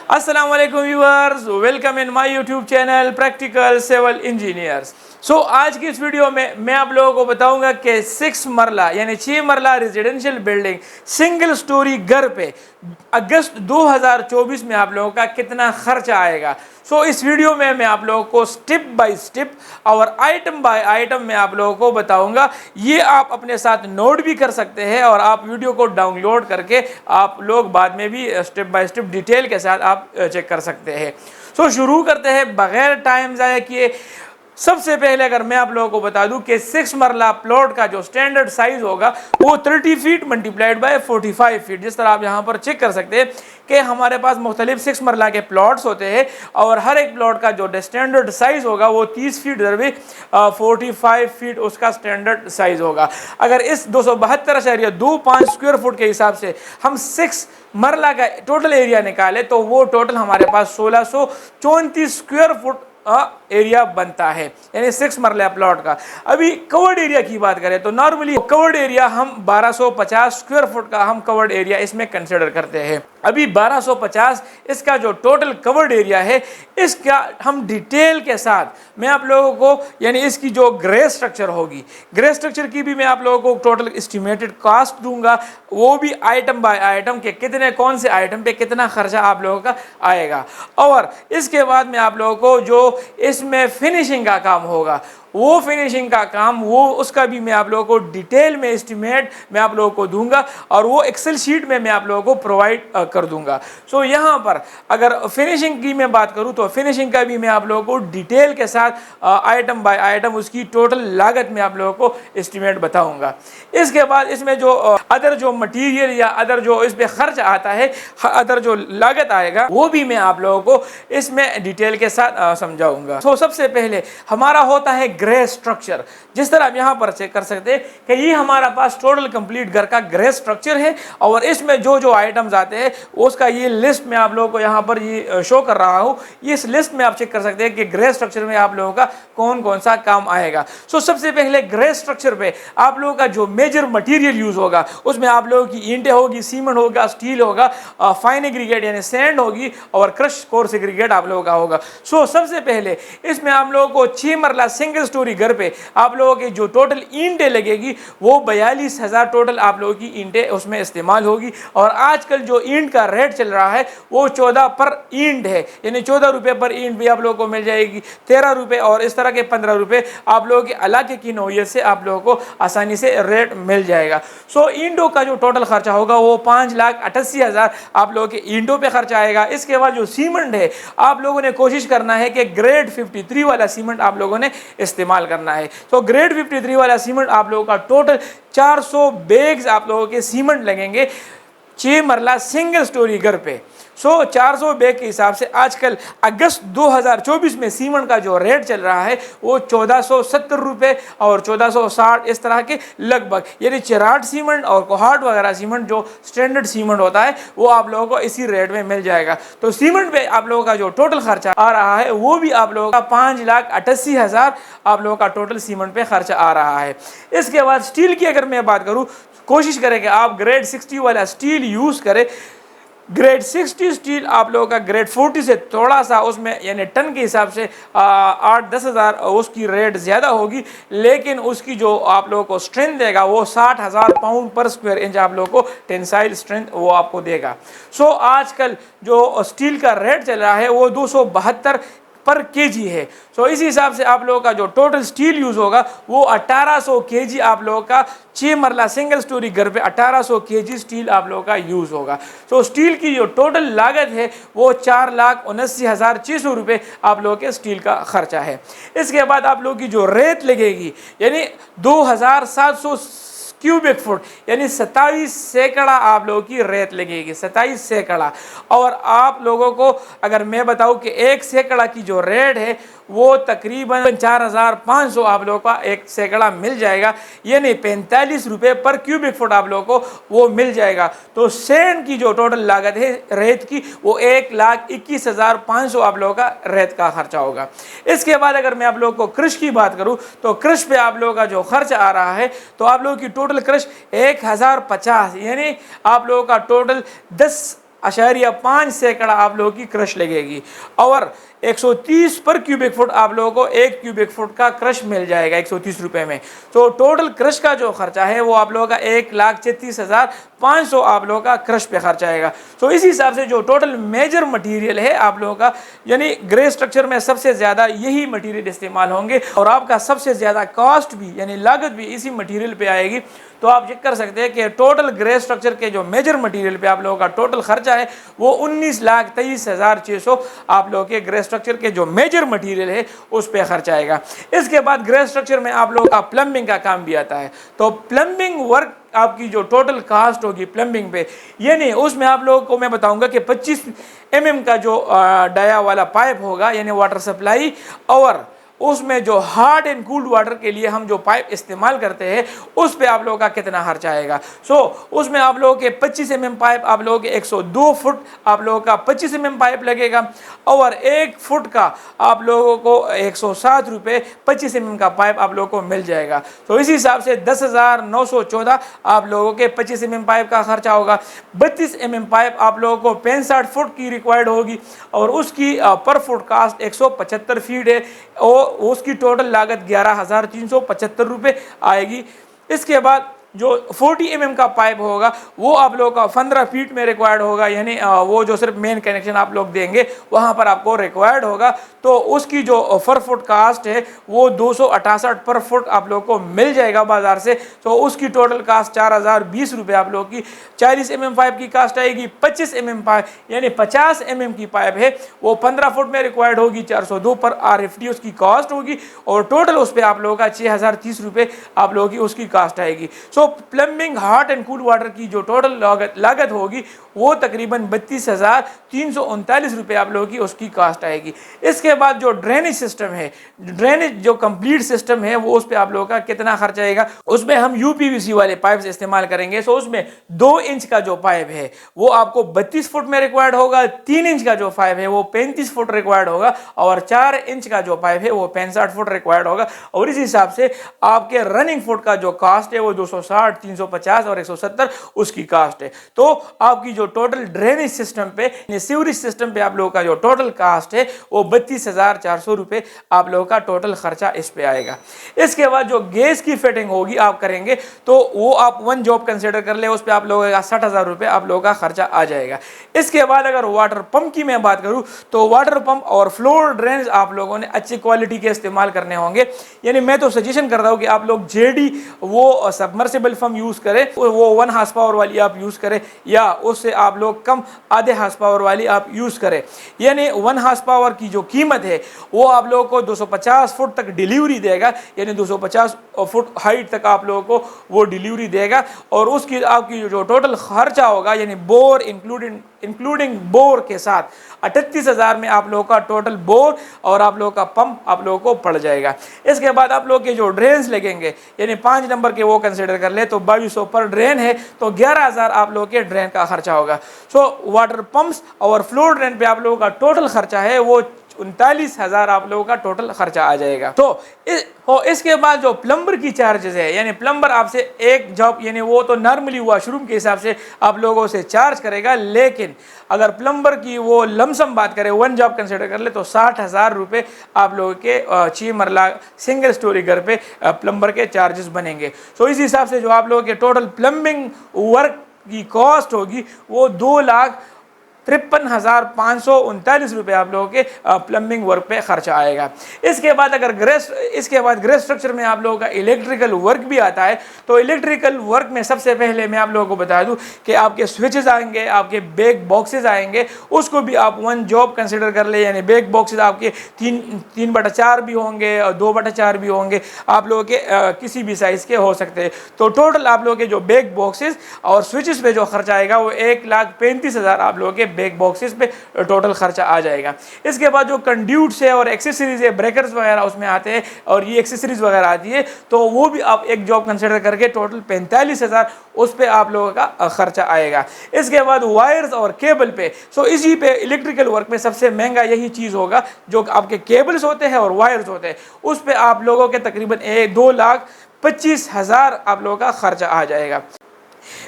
अस्सलाम वालेकुम viewers, welcome in my YouTube channel practical civil engineers. आज की इस वीडियो में मैं आप लोगों को बताऊंगा कि 6 मरला यानी 6 मरला रेजिडेंशियल बिल्डिंग सिंगल स्टोरी घर पे अगस्त 2024 में आप लोगों का कितना खर्चा आएगा। इस वीडियो में मैं आप लोगों को स्टेप बाय स्टेप और आइटम बाय आइटम में आप लोगों को बताऊंगा। ये आप अपने साथ नोट भी कर सकते हैं और आप वीडियो को डाउनलोड करके आप लोग बाद में भी स्टेप बाय स्टेप डिटेल के साथ आप चेक कर सकते हैं। शुरू करते हैं बगैर टाइम ज़ाया किए। सबसे पहले अगर मैं आप लोगों को बता दूं कि 6 मरला प्लॉट का जो स्टैंडर्ड साइज होगा वो 30 फीट मल्टीप्लाइड बाय 45 फीट। जिस तरह आप यहां पर चेक कर सकते हैं कि हमारे पास मुख्तलिफ 6 मरला के प्लॉट्स होते हैं और हर एक प्लॉट का जो स्टैंडर्ड साइज होगा वो 30 फीट दरबे 45 फीट उसका स्टैंडर्ड साइज होगा। अगर इस 272.25 स्क्वायर फुट के हिसाब से हम 6 मरला का टोटल एरिया निकाले तो वो टोटल हमारे पास 1634 स्क्वायर फुट एरिया बनता है, यानी 6 मरला प्लॉट का। अभी कवर्ड एरिया की बात करें तो नॉर्मली कवर्ड एरिया हम 1250 स्क्वायर फुट का हम कवर्ड एरिया इसमें कंसिडर करते हैं। अभी 1250 इसका जो टोटल कवर्ड एरिया है इसका हम डिटेल के साथ मैं आप लोगों को यानी इसकी जो ग्रे स्ट्रक्चर होगी, ग्रे स्ट्रक्चर की भी मैं आप लोगों को टोटल एस्टिमेटेड कॉस्ट दूंगा, वो भी आइटम बाय आइटम के कितने कौन से आइटम पे कितना खर्चा आप लोगों का आएगा। और इसके बाद मैं आप लोगों को जो इसमें फिनिशिंग का काम होगा वो फिनिशिंग का काम वो उसका भी मैं आप लोगों को डिटेल में एस्टिमेट मैं आप लोगों को दूंगा और वो एक्सेल शीट में मैं आप लोगों को प्रोवाइड कर दूंगा। यहाँ पर अगर फिनिशिंग की मैं बात करूं तो फिनिशिंग का भी मैं आप लोगों को डिटेल के साथ आइटम बाय आइटम उसकी टोटल लागत में आप लोगों को एस्टिमेट बताऊंगा। इसके बाद इसमें जो अदर जो मटीरियल या अदर जो इस पर खर्च आता है, अदर जो लागत आएगा वो भी मैं आप लोगों को इसमें डिटेल के साथ समझाऊंगा। सबसे पहले हमारा होता है ग्रे स्ट्रक्चर। जिस तरह आप यहां पर चेक कर सकते हैं कि ये हमारा पास टोटल कंप्लीट घर का ग्रे स्ट्रक्चर है और इसमें जो जो आइटम्स आते हैं उसका ये लिस्ट में आप लोगों को यहां पर ये शो कर रहा हूं। इस लिस्ट में आप चेक कर सकते हैं कि ग्रे स्ट्रक्चर में आप लोगों का कौन कौन सा काम आएगा। सबसे पहले ग्रे स्ट्रक्चर पे आप लोगों का जो मेजर मटीरियल यूज होगा उसमें आप लोगों की ईंटें होगी, सीमेंट होगा, स्टील होगा, फाइन एग्रीगेट यानी सैंड होगी और क्रश कोर्स एग्रीगेट आप लोगों का होगा। सबसे पहले इसमें आप लोगों को 6 मरला सिंगल स्टोरी घर पे आप लोगों की जो टोटल ईंटें लगेगी वो 42,000 टोटल आप लोगों की ईंटें उसमें इस्तेमाल होगी। और आजकल जो ईंट का रेट चल रहा है वो 14 पर ईंट है, यानी 14 रुपए पर ईंट भी आप लोगों को मिल जाएगी, 13 रुपए और इस तरह के 15 रुपए आप लोगों के इलाके की नौयत से आप लोगों को आसानी से रेट मिल जाएगा। ईंटों का जो टोटल खर्चा होगा वो 5,88,000 आप लोगों के ईंटों पे खर्चा आएगा। इसके बाद जो सीमेंट है आप लोगों ने कोशिश करना है कि ग्रेड 53 वाला सीमेंट आप लोगों ने इस्तेमाल करना है। ग्रेड 53 वाला सीमेंट आप लोगों का टोटल 400 बैग्स आप लोगों के सीमेंट लगेंगे 6 मरला सिंगल स्टोरी घर पे। 400 बैग के हिसाब से आजकल अगस्त 2024 में सीमेंट का जो रेट चल रहा है वो 1470 रुपये और 1460 इस तरह के लगभग, यानी चिराट सीमेंट और कोहाट वगैरह सीमेंट जो स्टैंडर्ड सीमेंट होता है वो आप लोगों को इसी रेट में मिल जाएगा। सीमेंट पे आप लोगों का जो टोटल खर्चा आ रहा है वो भी आप लोगों का 5,88,000 आप लोगों का टोटल सीमेंट पे खर्चा आ रहा है। इसके बाद स्टील की अगर मैं बात करूँ, कोशिश करें कि आप ग्रेड 60 वाला स्टील यूज़ करें। ग्रेड 60 स्टील आप लोगों का ग्रेड 40 से थोड़ा सा उसमें यानी टन के हिसाब से 8-10 हज़ार उसकी रेट ज़्यादा होगी, लेकिन उसकी जो आप लोगों को स्ट्रेंथ देगा वो 60,000 पाउंड पर स्क्वायर इंच आप लोगों को टेंसाइल स्ट्रेंथ वो आपको देगा। आजकल जो स्टील का रेट चल रहा है वो 272 पर केजी है। इस हिसाब से आप लोगों का जो टोटल स्टील यूज होगा वो 1800 केजी आप लोगों का 6 मरला सिंगल स्टोरी घर पे 1800 केजी स्टील आप लोगों का यूज होगा। स्टील की जो टोटल लागत है वो 4,79,600 रुपये आप लोगों के स्टील का खर्चा है। इसके बाद आप लोगों की जो रेत लगेगी यानी 2,700 क्यूबिक फुट यानी 27 सैकड़ा आप लोगों की रेत लगेगी, 27 सैकड़ा। और आप लोगों को अगर मैं बताऊं कि 1 सैकड़ा की जो रेट है वो तकरीबन 4,500 आप लोगों का 1 सैकड़ा मिल जाएगा, यानी 45 रुपये पर क्यूबिक फुट आप लोगों को वो मिल जाएगा। सैंड की जो टोटल लागत है रेत की वो 1,21,500 आप लोगों का रेत का खर्चा होगा। इसके बाद अगर मैं आप लोगों को क्रश की बात करूं तो क्रश पे आप लोगों का जो खर्च आ रहा है तो आप लोगों की टोटल क्रश 1,050 यानी आप लोगों का टोटल 10 1.5 सैकड़ा आप लोगों की क्रश लगेगी और 130 पर क्यूबिक फुट आप लोगों को 1 क्यूबिक फुट का क्रश मिल जाएगा 130 रुपए में। तो टोटल क्रश का जो खर्चा है वो आप लोगों का 1,33,500 आप लोगों का क्रश पे खर्चा आएगा। तो इस हिसाब से जो टोटल मेजर मटेरियल है आप लोगों का, यानी ग्रे स्ट्रक्चर में सबसे ज़्यादा यही मटेरियल इस्तेमाल होंगे और आपका सबसे ज़्यादा कॉस्ट भी यानी लागत भी इसी मटेरियल पे आएगी। तो आप चेक कर सकते हैं कि टोटल ग्रे स्ट्रक्चर के जो मेजर मटेरियल पे आप लोगों का टोटल खर्चा है वो 19,23,600 आप लोगों के ग्रे स्ट्रक्चर के जो मेजर मटेरियल है उस पे खर्चा आएगा। इसके बाद ग्रे स्ट्रक्चर में आप लोगों का प्लम्बिंग का काम भी आता है। तो प्लम्बिंग वर्क आपकी जो टोटल कास्ट होगी प्लम्बिंग पे, यानी उसमें आप लोगों को मैं बताऊंगा कि 25 mm का जो डाया वाला पाइप होगा यानी वाटर सप्लाई, और उसमें जो हॉट एंड कूल्ड वाटर के लिए हम जो पाइप इस्तेमाल करते हैं उस पे आप लोगों का कितना खर्चा आएगा। उसमें आप लोगों के 25 mm पाइप आप लोगों के 102 फुट आप लोगों का 25 mm पाइप लगेगा और 1 फुट का आप लोगों को 107 रुपये 25 mm का पाइप आप लोगों को मिल जाएगा। तो इस हिसाब से 10,914 आप लोगों के 25 mm पाइप का खर्चा होगा। 32 mm पाइप आप लोगों को 65 फुट की रिक्वायर्ड होगी और उसकी पर फुट कास्ट 175 फीट है और उसकी टोटल लागत 11,375 रुपये आएगी। इसके बाद जो 40 mm का पाइप होगा वो आप लोगों का 15 फीट में रिक्वायर्ड होगा, यानी वो जो सिर्फ मेन कनेक्शन आप लोग देंगे वहाँ पर आपको रिक्वायर्ड होगा। तो उसकी जो पर फुट कास्ट है वो 268 पर फुट आप लोगों को मिल जाएगा बाजार से। तो उसकी टोटल कास्ट 4,020 रुपये आप लोगों की 40 mm पाइप की कास्ट आएगी। 25 mm पाइप यानी 50 mm की पाइप है वो 15 फुट में रिक्वायर्ड होगी, 402 पर RFT उसकी कास्ट होगी और टोटल उस पर आप लोगों का 6,030 रुपये आप लोगों की उसकी कास्ट आएगी। Plumbing hot and cool water की जो टोटल लागत होगी वो तकरीबन 32,339 रुपये आप लोगों की उसकी कास्ट आएगी। इसके बाद जो ड्रेनेज सिस्टम है, ड्रेनेज जो कंप्लीट सिस्टम है वो उस पर आप लोगों का कितना खर्चा आएगा। उसमें हम UPVC वाले पाइप इस्तेमाल करेंगे। सो उसमें 2 इंच का जो पाइप है वो आपको 32 फुट में रिक्वायर्ड होगा, 3 इंच का जो पाइप है वो 35 फुट रिक्वायर्ड होगा और 4 इंच का जो पाइप है वो 65 फुट रिक्वायर्ड होगा। और इस हिसाब से आपके रनिंग फुट का जो कास्ट है वो 260, 350 और 170 उसकी कास्ट है। तो आपकी जो टोटल ड्रेनेज सिस्टम पे, सीवरेज सिस्टम पे आप लोगों का जो टोटल कास्ट है वो 32,400 रुपये आप लोगों का टोटल खर्चा इस पे आएगा। इसके बाद जो गैस की फिटिंग होगी आप करेंगे तो वो आप 1 जॉब कंसिडर कर ले, उस पे आप लोगों का 60,000 रुपये आप लोगों का खर्चा आ जाएगा। इसके बाद अगर वाटर पंप की मैं बात करूं तो वाटर पंप और फ्लोर ड्रेन्स आप लोगों ने अच्छी क्वालिटी के इस्तेमाल करने होंगे। यानी मैं तो सजेशन करता हूं कि आप लोग JD वो सबमर्सिबल पंप यूज करें, वो 1 हार्स पावर वाली आप यूज करें या उससे आप लोग कम आधे हार्स पावर वाली आप यूज करें। यानी 1 हार्स पावर की जो कीमत है वो आप लोगों को 250 फुट तक डिलीवरी देगा, यानी 250 फुट हाइट तक आप लोगों को वो डिलीवरी देगा और उसकी आपकी जो टोटल खर्चा होगा यानी बोर इंक्लूडिंग बोर के साथ 38,000 में आप लोगों का टोटल बोर और आप लोगों का पंप आप लोगों को पड़ जाएगा। इसके बाद आप लोगों के जो ड्रेन्स लगेंगे यानी 5 नंबर के वो कंसिडर कर ले तो 2200 पर ड्रेन है तो 11,000 आप लोगों के ड्रेन का खर्चा होगा। वाटर पंप्स और फ्लोर ड्रेन पे आप लोगों का टोटल खर्चा है वो 39,000 आप लोगों का टोटल खर्चा आ जाएगा। इसके बाद जो प्लम्बर की चार्जेस है, यानी प्लम्बर आपसे एक जॉब यानी वो तो नॉर्मली वॉशरूम के हिसाब से आप लोगों से चार्ज करेगा, लेकिन अगर प्लम्बर की वो लमसम बात करें 1 जॉब कंसिडर कर ले तो 60,000 रुपये आप लोगों के 6 मरला सिंगल स्टोरी घर पे प्लम्बर के चार्जेस बनेंगे। इस हिसाब से जो आप लोगों के टोटल प्लम्बिंग वर्क की कॉस्ट होगी वो 2,53,539 रुपये आप लोगों के प्लम्बिंग वर्क पे खर्चा आएगा। इसके बाद ग्रे स्ट्रक्चर में आप लोगों का इलेक्ट्रिकल वर्क भी आता है। तो इलेक्ट्रिकल वर्क में सबसे पहले मैं आप लोगों को बता दूं कि आपके स्विचेस आएंगे, आपके बैक बॉक्सेस आएंगे, उसको भी आप 1 जॉब कंसिडर कर ले। यानी बैक बॉक्सेस आपके 3/4 भी होंगे और 2/4 भी होंगे, आप लोगों के किसी भी साइज़ के हो सकते हैं। तो टोटल आप लोगों के जो बैक बॉक्सेस और स्विचेस पे जो खर्चा आएगा वो 1,35,000 आप लोगों के बैक बॉक्सेस पे टोटल खर्चा आ जाएगा। इसके बाद जो कंड्यूट्स है और एक्सेसरीज है, ब्रेकर्स वगैरह उसमें आते हैं और ये एक्सेसरीज वगैरह आती है तो वो भी आप एक जॉब कंसिडर करके टोटल 45,000 उस पे आप लोगों का खर्चा आएगा। इसके बाद वायर्स और केबल पे, इसी पे इलेक्ट्रिकल वर्क में सबसे महंगा यही चीज़ होगा जो आपके केबल्स होते हैं और वायर्स होते हैं, उस पे आप लोगों के तकरीबन 2,25,000 आप लोगों का खर्चा आ जाएगा।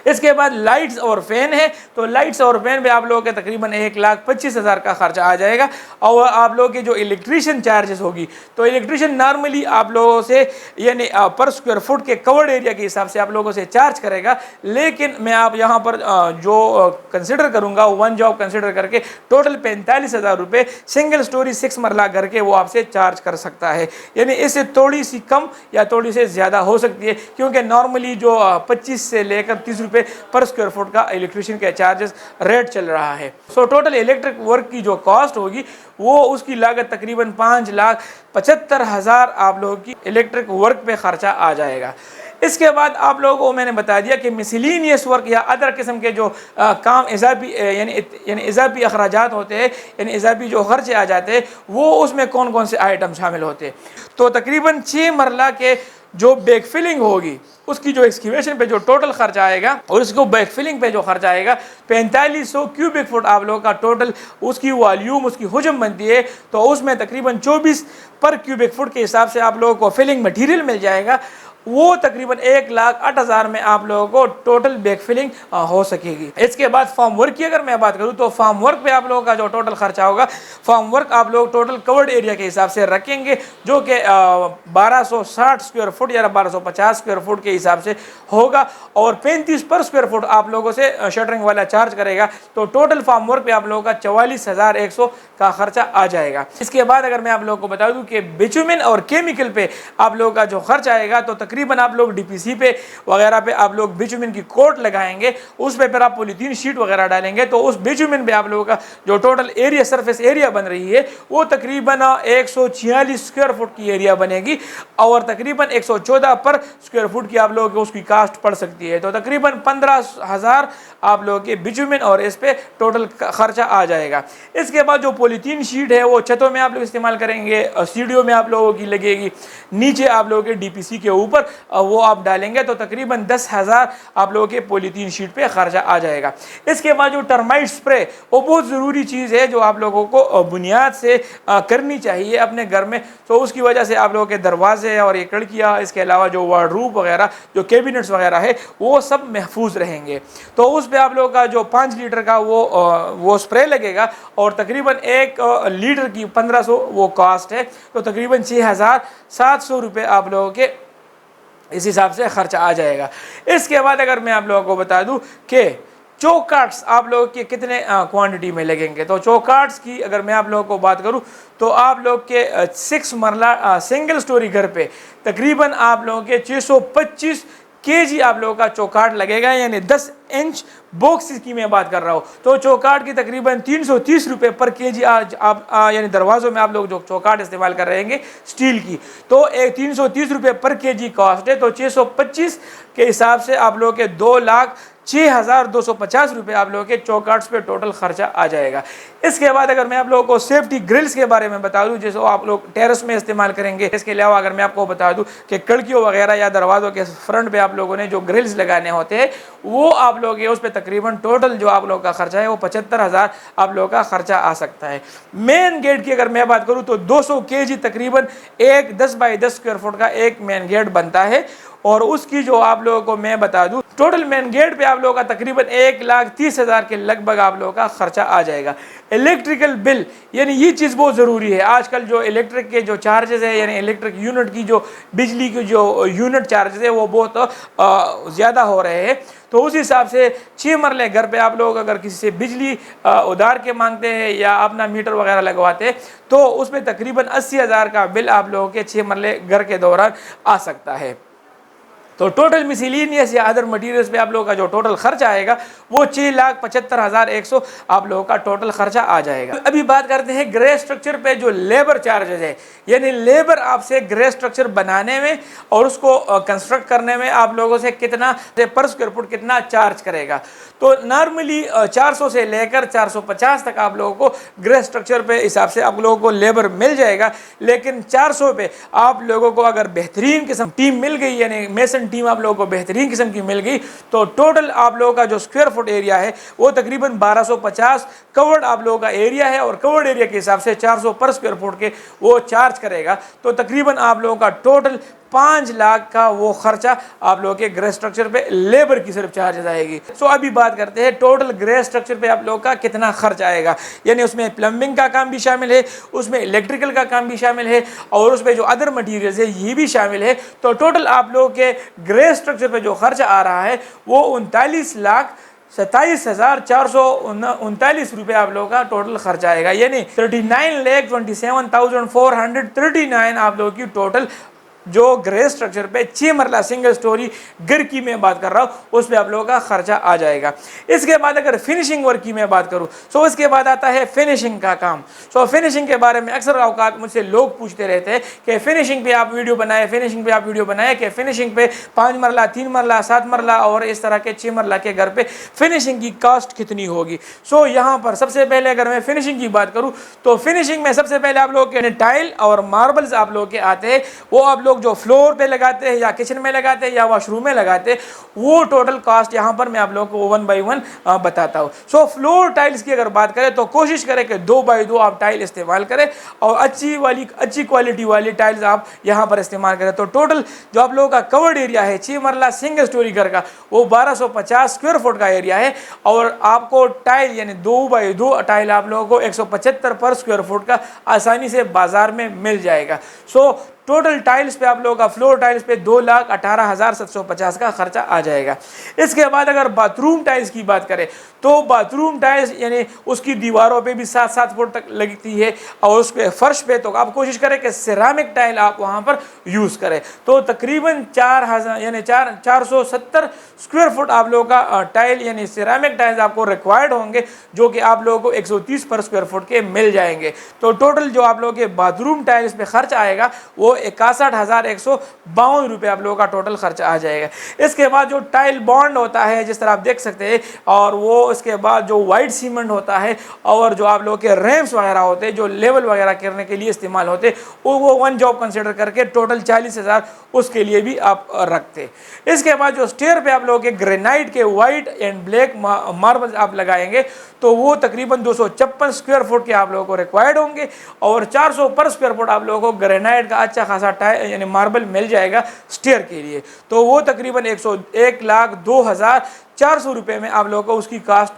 इसके बाद लाइट्स और फैन है, तो लाइट्स और फैन पे आप लोगों के तकरीबन 1,25,000 का खर्चा आ जाएगा। और आप लोगों की जो इलेक्ट्रिशियन चार्जेस होगी, तो इलेक्ट्रिशियन नॉर्मली आप लोगों से यानी पर स्क्वायर फुट के कवर्ड एरिया के हिसाब से आप लोगों से चार्ज करेगा, लेकिन मैं आप यहाँ पर जो कंसिडर करूँगा वन जॉब कंसिडर करके टोटल 45,000 रुपये सिंगल स्टोरी 6 मरला घर के वो आपसे चार्ज कर सकता है। यानी इससे थोड़ी सी कम या थोड़ी से ज़्यादा हो सकती है, क्योंकि नॉर्मली जो 25 से लेकर 30 रुपये पर स्क्वायर फुट का इलेक्ट्रिशियन के चार्जेस रेट चल रहा है। सो टोटल इलेक्ट्रिक वर्क की जो कॉस्ट होगी वो उसकी लागत तकरीबन 5,75,000 आप लोगों की इलेक्ट्रिक वर्क पे खर्चा आ जाएगा। इसके बाद आप लोगों को मैंने बता दिया कि मिसलिनियस वर्क या अदर किस्म के जो काम इजाफी यानी इजाफी अखराजात होते हैं, यानी इजाफी जो खर्चे आ जाते हैं, वो उसमें कौन कौन से आइटम शामिल होते हैं। तो तकरीबन 6 मरला के जो बैक फिलिंग होगी उसकी जो एक्सक्यूवेशन पे जो टोटल खर्चा आएगा और उसको बैक फिलिंग पे जो खर्चा आएगा 4500 क्यूबिक फुट आप लोगों का टोटल उसकी वॉल्यूम उसकी हुजम बनती है। तो उसमें तकरीबन 24 पर क्यूबिक फुट के हिसाब से आप लोगों को फिलिंग मटीरियल मिल जाएगा। वो तकरीबन 1,08,000 में आप लोगों को टोटल बैक फिलिंग हो सकेगी। इसके बाद फॉर्म वर्क की अगर मैं बात करूं तो फॉर्म वर्क पे आप लोगों का जो टोटल खर्चा होगा, फॉर्म वर्क आप लोग टोटल कवर्ड एरिया के हिसाब से रखेंगे, जो कि 1260 स्क्वायर फुट या 1250 स्क्वायर फुट के हिसाब से होगा, और 35 पर स्क्वायर फुट आप लोगों से शटरिंग वाला चार्ज करेगा। तो टोटल फॉर्म वर्क पे आप लोगों का 44,100 का खर्चा आ जाएगा। इसके बाद अगर मैं आप लोगों को बता दूं कि बिटुमेन और केमिकल पे आप लोगों का जो खर्च आएगा, तो तकरीबन आप लोग डीपीसी पे वगैरह पे आप लोग बिटुमेन की कोट लगाएंगे, उस पे फिर आप पॉलीथीन शीट वगैरह डालेंगे, तो उस बिटुमेन पे आप लोगों का जो टोटल एरिया सरफेस एरिया बन रही है वो तकरीबन 146 स्क्वायर फुट की एरिया बनेगी, और तकरीबन 114 पर स्क्वायर फुट की आप लोगों को उसकी कास्ट पड़ सकती है। तो तकरीबन 15,000 आप लोगों के बिटुमेन और इस पे टोटल खर्चा आ जाएगा। इसके बाद जो पॉलीथीन शीट है वो छतों में आप लोग इस्तेमाल करेंगे, सीढ़ियों में आप लोगों की लगेगी, नीचे आप लोगों के डीपीसी के ऊपर वो आप डालेंगे, तो तकरीबन 10,000 आप लोगों के पॉलीथीन शीट पे खर्चा आ जाएगा। इसके बाद जो टर्माइट स्प्रे वो बहुत ज़रूरी चीज़ है जो आप लोगों को बुनियाद से करनी चाहिए अपने घर में। तो उसकी वजह से आप लोगों के दरवाजे और ये खिड़कियाँ, इसके अलावा जो वार्डरूब वगैरह जो कैबिनेट्स वगैरह है वो सब महफूज रहेंगे। तो उस पर आप लोगों का जो 5 लीटर का वो स्प्रे लगेगा, और तकरीबन 1 लीटर की 1500 वो कास्ट है, तो तकरीबन 6,700 रुपये आप लोगों के इस हिसाब से खर्चा आ जाएगा। इसके बाद अगर मैं आप लोगों को बता दूं कि चौकाट्स आप लोगों के कितने क्वांटिटी में लगेंगे, तो चौकाट्स की अगर मैं आप लोगों को बात करूं तो आप लोग के 6 मरला सिंगल स्टोरी घर पे तकरीबन आप लोगों के 625 केजी आप लोगों का चौकाट लगेगा, यानी 10 इंच बॉक्स की मैं बात कर रहा हूँ। तो चौकाट की तकरीबन 330 रुपये पर केजी आज आप यानी दरवाज़ों में आप लोग जो चौकाट इस्तेमाल कर रहे हैं स्टील की, तो एक 330 रुपये पर केजी कॉस्ट है। तो 625 के हिसाब से आप लोगों के 2,06,250 रुपये आप लोगों के चौकाट्स पे टोटल खर्चा आ जाएगा। इसके बाद अगर मैं आप लोगों को सेफ्टी ग्रिल्स के बारे में बता दूं, जैसे आप लोग टेरेस में इस्तेमाल करेंगे, इसके अलावा अगर मैं आपको बता दूं कि खिड़कियों वगैरह या दरवाज़ों के फ्रंट पे आप लोगों ने जो ग्रिल्स लगाने होते हैं वो आप लोग उस पर तकरीबन टोटल जो आप लोगों का खर्चा है वो 75,000 आप लोगों का खर्चा आ सकता है। मेन गेट की अगर मैं बात करूँ तो 200 केजी तकरीबन एक 10 बाई 10 स्क्वायर फुट का एक मेन गेट बनता है, और उसकी जो आप लोगों को मैं बता दूं टोटल मेन गेट पे आप लोगों का तकरीबन 1,30,000 के लगभग आप लोगों का खर्चा आ जाएगा। इलेक्ट्रिकल बिल, यानी ये चीज़ बहुत ज़रूरी है। आजकल जो इलेक्ट्रिक के जो चार्जेस है, यानी इलेक्ट्रिक यूनिट की जो बिजली की जो यूनिट चार्जेस है वो बहुत ज़्यादा हो रहे हैं। तो उस हिसाब से 6 मरले घर पे आप लोग अगर किसी से बिजली उधार के मांगते हैं या अपना मीटर वगैरह लगवाते हैं तो उसमें तकरीबन 80,000 का बिल आप लोगों के 6 मरले घर के दौरान आ सकता है। तो टोटल मिसलिनियस या अदर मटीरियल्स पे आप लोगों का जो टोटल खर्चा आएगा वो 6,75,100 आप लोगों का टोटल खर्चा आ जाएगा। अभी बात करते हैं ग्रे स्ट्रक्चर पे जो लेबर चार्जेस है, यानी लेबर आपसे ग्रे स्ट्रक्चर बनाने में और उसको कंस्ट्रक्ट करने में आप लोगों से कितना पर स्क्वायर फुट कितना चार्ज करेगा। तो नॉर्मली 400 से लेकर 450 तक आप लोगों को ग्रे स्ट्रक्चर पे हिसाब से आप लोगों को लेबर मिल जाएगा, लेकिन 400 पे आप लोगों को अगर बेहतरीन किस्म टीम मिल गई, यानी मेसन टीम आप लोगों को बेहतरीन किस्म की मिल गई, तो टोटल आप लोगों का जो स्क्वायर फुट एरिया है वो तकरीबन 1250 कवर्ड आप लोगों का एरिया है, और कवर्ड एरिया के हिसाब से 400 पर स्क्वायर फुट के वो चार्ज करेगा। तो तकरीबन आप लोगों का टोटल 5 लाख का वो खर्चा आप लोगों के ग्रे स्ट्रक्चर पे लेबर की सिर्फ चार्जेस आएगी। सो अभी बात करते हैं टोटल ग्रे स्ट्रक्चर पे आप लोगों का कितना खर्च आएगा, यानी उसमें प्लम्बिंग का काम भी शामिल है, उसमें इलेक्ट्रिकल का काम भी शामिल है और उसमें जो अदर मटीरियल्स है ये भी शामिल है। तो टोटल आप लोगों के ग्रे स्ट्रक्चर पे जो खर्च आ रहा है वो 39,27,439 रुपये आप लोगों का टोटल खर्च आएगा, यानी 39,27,439 आप लोगों की टोटल जो ग्रे स्ट्रक्चर पे 6 मरला सिंगल स्टोरी घर की मैं बात कर रहा हूँ उस पर आप लोगों का खर्चा आ जाएगा। इसके बाद अगर फिनिशिंग वर्क की मैं बात करूँ सो इसके बाद आता है फिनिशिंग का काम। सो फिनिशिंग के बारे में अक्सर औकात मुझसे लोग पूछते रहते हैं कि फिनिशिंग पे आप वीडियो बनाए, फिनिशिंग पे आप वीडियो बनाए कि फिनिशिंग पे 5 मरला, 3 मरला, 7 मरला और इस तरह के 6 मरला के घर पे फिनिशिंग की कॉस्ट कितनी होगी। सो यहाँ पर सबसे पहले अगर मैं फिनिशिंग की बात करूँ तो फिनिशिंग में सबसे पहले आप लोग के टाइल और मार्बल्स आप लोग के आते हैं, वो आप लोग जो फ्लोर पे लगाते हैं या किचन में लगाते हैं या वॉशरूम में लगाते हैं वो टोटल कॉस्ट यहाँ पर मैं आप लोगों को 1 बाई 1 बताता हूँ। सो फ्लोर टाइल्स की अगर बात करें तो कोशिश करें कि 2 बाई 2 आप टाइल इस्तेमाल करें और अच्छी क्वालिटी वाली टाइल्स आप यहाँ पर इस्तेमाल करें। तो टोटल जो आप लोगों का कवर्ड एरिया है 6 मरला सिंगल स्टोरी घर का वो 1250 स्क्वायर फुट का एरिया है और आपको टाइल यानी 2 बाई 2 टाइल आप लोगों को 175 पर स्क्वायर फुट का आसानी से बाजार में मिल जाएगा। सो टोटल टाइल्स पे आप लोगों का फ्लोर टाइल्स पे 2,18,750 का खर्चा आ जाएगा। इसके बाद अगर बाथरूम टाइल्स की बात करें तो बाथरूम टाइल्स यानी उसकी दीवारों पे भी 7-7 फुट तक लगती है और उसके फर्श पे तो आप कोशिश करें कि सिरामिक टाइल आप वहाँ पर यूज़ करें। तो तकरीबन 4,000 यानी 470 स्क्वायर फुट आप लोगों का टाइल यानी सिरामिक टाइल्स आपको रिक्वायर्ड होंगे जो कि आप लोगों को 130 पर स्क्वायर फुट के मिल जाएंगे। तो टोटल जो आप लोगों के बाथरूम टाइल्स पे खर्च आएगा वो 61,152 रुपये आप लोगों का टोटल खर्चा आ जाएगा। इसके बाद जो टाइल बॉन्ड होता है जिस तरह आप देख सकते हैं और वो इसके बाद जो वाइट सीमेंट होता है और जो आप लोगों के रैम्प्स वगैरह होते हैं जो लेवल वगैरह करने के लिए इस्तेमाल होते वो वन जॉब कंसिडर करके टोटल 40,000 उसके लिए भी आप रखते। इसके बाद जो स्टेयर पे आप लोगों के ग्रेनाइट के वाइट एंड ब्लैक मार्बल आप लगाएंगे तो वो तकरीबन 256 स्क्वायर फुट के आप लोगों को रिक्वायर्ड होंगे और 400 पर स्क्वायर फुट आप लोगों को ग्रेनाइट का अच्छा खासा टाइल यानी मार्बल मिल जाएगा स्टेयर के लिए। तो वो तकरीबन 1,02,400 रुपये में आप लोगों को उसकी कास्ट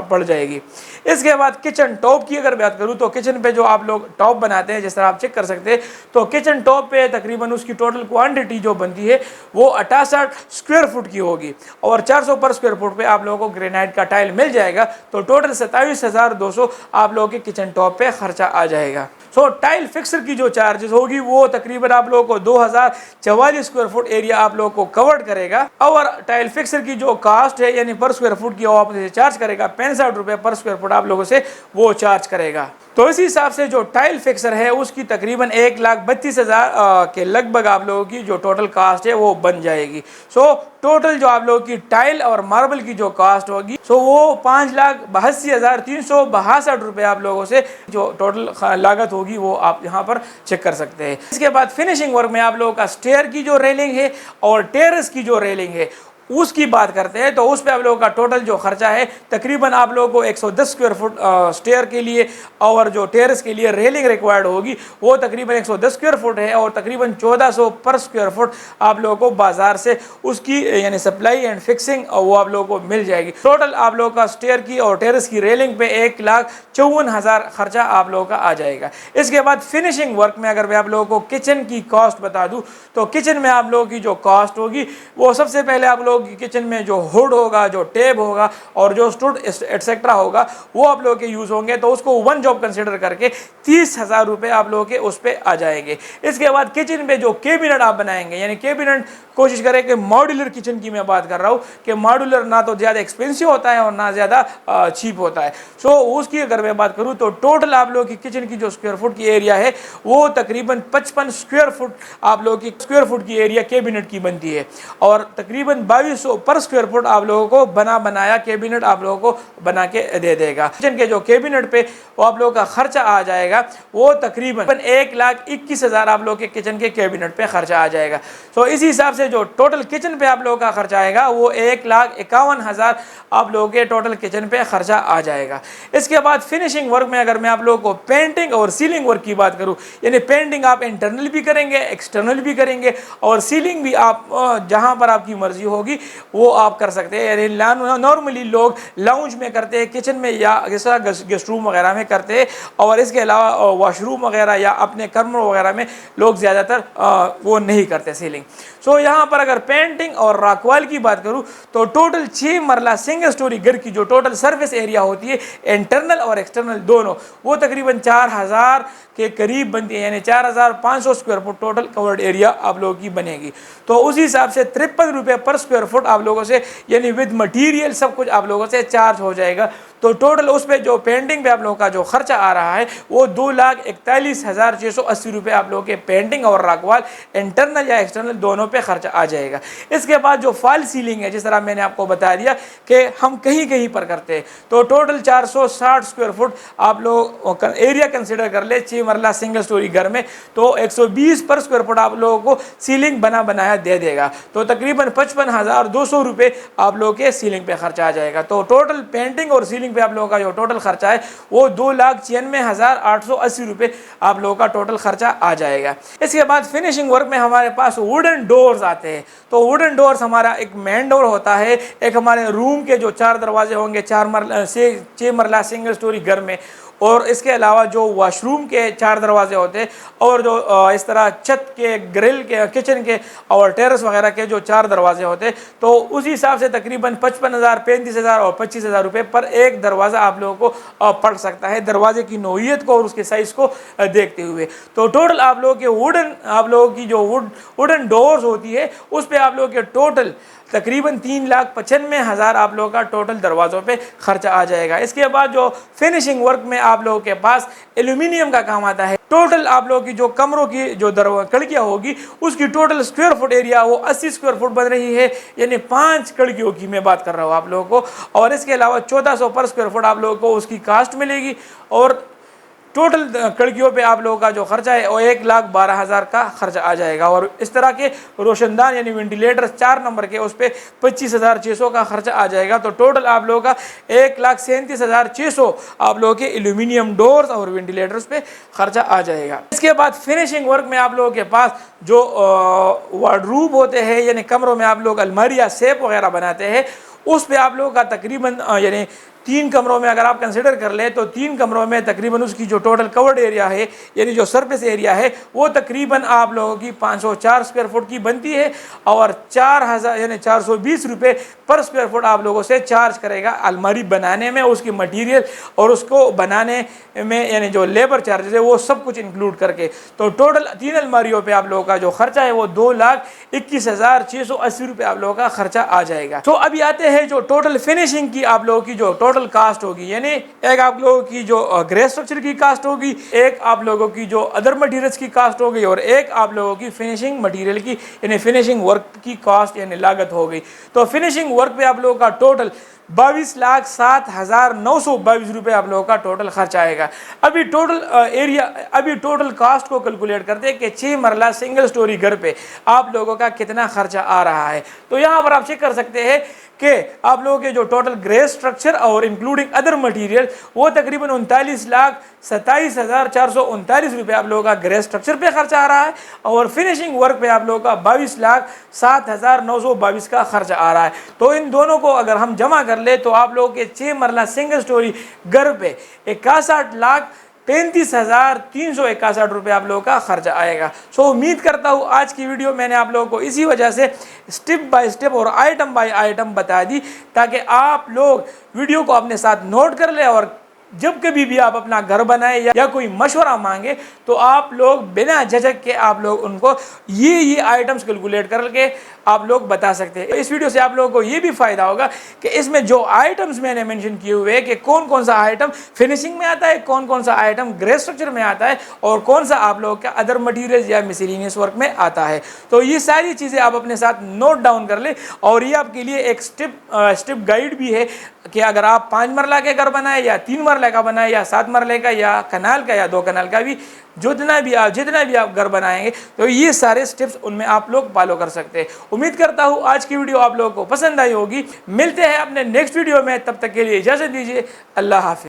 पड़ जाएगी। इसके बाद किचन टॉप की अगर बात करूँ तो किचन पे जो आप लोग टॉप बनाते हैं जिस तरह आप चेक कर सकते हैं तो किचन टॉप पे तकरीबन उसकी टोटल क्वांटिटी जो बनती है वो 68 स्क्वायर फुट की होगी और 400 पर स्क्वायर फुट पे आप लोगों को ग्रेनाइट का टाइल मिल जाएगा। तो टोटल 27,200 आप लोगों के किचन टॉप पे खर्चा आ जाएगा। सो टाइल फिक्सर की जो चार्जेस होगी वो तकरीबन आप लोगों को 2,044 स्क्वायर फुट एरिया आप लोगों को कवर करेगा और टाइल फिक्सर की जो कास्ट है यानी पर स्क्वायर फुट की वो आपसे चार्ज करेगा 65 रुपये पर स्क्वायर फुट आप लोगों से वो चार्ज करेगा। तो इस हिसाब से जो टाइल फिक्सर है उसकी तकरीबन 1,32,000 के लगभग आप लोगों की जो टोटल कास्ट है वो बन जाएगी। सो टोटल जो आप लोगों की टाइल और मार्बल की जो कास्ट होगी सो वो 5,82,362 रुपये आप लोगों से जो टोटल लागत होगी वो आप यहाँ पर चेक कर सकते हैं। इसके बाद फिनिशिंग वर्क में आप लोगों का स्टेयर की जो रेलिंग है और टेरेस की जो रेलिंग है उसकी बात करते हैं तो उस पे आप लोगों का टोटल जो खर्चा है तकरीबन आप लोगों को 110 स्क्वायर फुट स्टेयर के लिए और जो टेरेस के लिए रेलिंग रिक्वायर्ड होगी वो तकरीबन 110 स्क्वायर फुट है और तकरीबन 1400 पर स्क्वायर फुट आप लोगों को बाजार से उसकी यानी सप्लाई एंड फिक्सिंग वो आप लोगों को मिल जाएगी। टोटल आप लोगों का स्टेयर की और टेरेस की रेलिंग पे 1,54,000 खर्चा आप लोगों का आ जाएगा। इसके बाद फिनिशिंग वर्क में अगर मैं आप लोगों को किचन की कॉस्ट बता दूँ तो किचन में आप लोगों की जो कॉस्ट होगी वो सबसे पहले आप लोग किचन में जो हुड होगा, जो टेप होगा और जो स्टूड एटसेट्रा होगा वो आप लोगों के यूज होंगे तो उसको वन जॉब कंसीडर करके 30,000 रुपये आप लोगों के उस पर आ जाएंगे। इसके बाद किचन में जो कैबिनेट आप बनाएंगे यानी कैबिनेट कोशिश करें कि मॉड्यूलर किचन की मैं बात कर रहा हूँ कि मॉड्यूलर ना तो ज़्यादा एक्सपेंसिव होता है और ना ज़्यादा चीप होता है। सो उसकी अगर मैं बात करूँ तो टोटल आप लोगों की किचन की जो स्क्वायर फुट की एरिया है वो तकरीबन 55 स्क्वायर फुट आप लोगों की स्क्वायर फुट की एरिया कैबिनेट की बनती है और तकरीबन 22 2200 पर स्क्वायर फुट आप लोगों को बनाया कैबिनेट आप लोगों को बना के दे देगा। किचन के जो कैबिनेट पे वो आप लोगों का खर्चा आ जाएगा वो तकरीबन 1,21,000 आप लोगों के किचन के कैबिनेट पे खर्चा आ जाएगा। तो इसी हिसाब से जो टोटल किचन पे आप लोगों का खर्चा आएगा वो 1,51,000 आप लोगों के टोटल किचन पे खर्चा आ जाएगा। इसके बाद फिनिशिंग वर्क में अगर मैं आप लोगों को पेंटिंग और सीलिंग वर्क की बात करूं, यानी पेंटिंग आप इंटरनल भी करेंगे, एक्सटर्नल भी करेंगे, और सीलिंग भी आप जहां पर आपकी मर्जी होगी वो आप कर सकते हैं। यानी नॉर्मली लोग लाउंज में करते हैं, किचन में या जैसा गेस्ट रूम वगैरह में करते हैं, और इसके अलावा वॉशरूम वगैरह या अपने कमरों वगैरह में लोग ज़्यादातर वो नहीं करते सीलिंग। सो यहाँ पर अगर पेंटिंग और रॉकवॉल की बात करूँ तो टोटल 6 मरला सिंगल स्टोरी घर की जो टोटल सर्विस एरिया होती है इंटरनल और एक्सटर्नल दोनों, वो तकरीबन 4,000 के करीब बनती है, यानी 4,500 square foot total covered area आप लोगों की बनेगी। तो उस हिसाब से 53 रुपये पर स्क्वायर फुट आप लोगों से, यानी विद मटीरियल सब कुछ आप लोगों से चार्ज हो जाएगा। तो टोटल उस पर जो पेंटिंग पे आप लोगों का जो खर्चा आ रहा है वो 2,41,680 रुपये आप लोगों के पेंटिंग और रॉकवॉल इंटरनल या एक्सटर्नल दोनों पे खर्चा आ जाएगा। इसके बाद जो फॉल सीलिंग है, जिस तरह मैंने आपको बता दिया कि हम कहीं कहीं पर करते हैं, तो टोटल 460 स्क्वायर फुट आप लोग एरिया कंसिडर कर ले 6 मरला सिंगल स्टोरी घर में, तो 120 पर स्क्वायर फुट आप लोगों को सीलिंग बनाया दे देगा। तो तकरीबन 55,200 रुपये आप लोगों के सीलिंग पे खर्चा आ जाएगा। तो टोटल पेंटिंग और सीलिंग पे आप लोगों का जो टोटल खर्चा है वो 2,96,880 रुपये आप लोगों का टोटल खर्चा आ जाएगा। इसके बाद फिनिशिंग वर्क में हमारे पास वुडन डोर्स आते हैं। तो वुडन डोर्स हमारा एक मेन डोर होता है, एक हमारे रूम के जो 4 दरवाजे होंगे 6 मरला सिंगल स्टोरी घर में, और इसके अलावा जो वॉशरूम के 4 दरवाजे होते हैं, और जो इस तरह छत के, ग्रिल के, किचन के और टेरेस वगैरह के जो 4 दरवाजे होते हैं, तो उसी हिसाब से तकरीबन 55,000, 35,000 और 25,000 रुपये पर एक दरवाज़ा आप लोगों को पड़ सकता है, दरवाजे की नौइयत को और उसके साइज़ को देखते हुए। तो टोटल आप लोगों के आप लोगों की जो वुडन डोर्स होती है उस पर आप लोगों के टोटल तकरीबन 3,95,000 आप लोगों का टोटल दरवाज़ों पे खर्चा आ जाएगा। इसके बाद जो फिनिशिंग वर्क में आप लोगों के पास एल्यूमिनियम का काम आता है। टोटल आप लोगों की जो कमरों की जो खिड़कियाँ होगी उसकी टोटल स्क्वायर फुट एरिया वो 80 स्क्वायर फुट बन रही है, यानी 5 खिड़कियों की मैं बात कर रहा हूँ आप लोगों को, और इसके अलावा 1400 पर स्क्वायर फुट आप लोगों को उसकी कास्ट मिलेगी, और टोटल खिड़कियों पे आप लोगों का जो खर्चा है वो 1,12,000 का खर्चा आ जाएगा। और इस तरह के रोशनदान यानी वेंटिलेटर 4 नंबर के उस पर 25,600 का खर्चा आ जाएगा। तो टोटल आप लोगों का 1,37,600 आप लोगों के एल्यूमिनियम डोर्स और वेंटिलेटर्स पे खर्चा आ जाएगा। इसके बाद फिनिशिंग वर्क में आप लोगों के पास जो वार्डरूब होते हैं, यानी कमरों में आप लोग अलमारी या सेफ वगैरह बनाते हैं, उस पे आप लोगों का तकरीबन यानी 3 कमरों में अगर आप कंसिडर कर ले तो 3 कमरों में तकरीबन उसकी जो टोटल कवर्ड एरिया है, यानी जो सरफेस एरिया है, वो तकरीबन आप लोगों की 504 स्क्वायर फुट की बनती है, और 4,000 यानी 420 रुपये पर स्क्वायर फुट आप लोगों से चार्ज करेगा अलमारी बनाने में, उसकी मटीरियल और उसको बनाने में, यानी जो लेबर चार्जेस है वो सब कुछ इंक्लूड करके। तो टोटल 3 अलमारियों पर आप लोगों का जो खर्चा है वो 2,21,680 रुपये आप लोगों का खर्चा आ जाएगा। तो अभी आते हैं जो टोटल फिनिशिंग की आप लोगों की जो टोटल कास्ट होगी, यानी एक आप लोगों की जो ग्रे स्ट्रक्चर की कास्ट होगी, एक आप लोगों की जो अदर मटेरियल्स की कास्ट होगी, और एक आप लोगों की फिनिशिंग मटेरियल की यानी फिनिशिंग वर्क की कास्ट यानी लागत हो गई। तो फिनिशिंग वर्क पे आप लोगों का टोटल 22,07,922 रुपये आप लोगों का टोटल खर्चा आएगा। अभी टोटल कास्ट को कैलकुलेट करते हैं कि 6 मरला सिंगल स्टोरी घर पे आप लोगों का कितना खर्चा आ रहा है। तो यहाँ पर आप चेक कर सकते हैं कि आप लोगों के जो टोटल ग्रे स्ट्रक्चर और इंक्लूडिंग अदर मटेरियल वो तकरीबन 39,27,439 रुपये आप लोगों का ग्रे स्ट्रक्चर पे खर्चा आ रहा है, और फिनिशिंग वर्क पे आप लोगों का 22,07,922 का खर्चा आ रहा है। तो इन दोनों को अगर हम जमा कर ले तो आप लोगों के 6 मरला सिंगल स्टोरी घर पे 61,35,361 रुपये आप लोगों का खर्चा आएगा। सो उम्मीद करता हूँ आज की वीडियो मैंने आप लोगों को इसी वजह से स्टेप बाय स्टेप और आइटम बाय आइटम बता दी, ताकि आप लोग वीडियो को अपने साथ नोट कर ले, और जब कभी भी आप अपना घर बनाए या कोई मशवरा मांगे तो आप लोग बिना झिझक के आप लोग उनको ये आइटम्स कैलकुलेट करके आप लोग बता सकते हैं। इस वीडियो से आप लोगों को ये भी फायदा होगा कि इसमें जो आइटम्स मैंने मेंशन किए हुए हैं कि कौन कौन सा आइटम फिनिशिंग में आता है, कौन कौन सा आइटम ग्रे स्ट्रक्चर में आता है और कौन सा आप लोगों का अदर मटेरियल्स या मिसलेनियस वर्क में आता है। तो ये सारी चीज़ें आप अपने साथ नोट डाउन कर ले और ये आपके लिए एक स्टेप गाइड भी है कि अगर आप 5 मरला के घर बनाए या 3 मरले का बनाए या 7 मरले का या कनाल का या 2 कनाल का भी, जितना भी आप घर बनाएंगे तो ये सारे स्टेप्स उनमें आप लोग फॉलो कर सकते हैं। उम्मीद करता हूँ आज की वीडियो आप लोगों को पसंद आई होगी। मिलते हैं अपने नेक्स्ट वीडियो में, तब तक के लिए इजाज़त दीजिए। अल्लाह हाफिज़।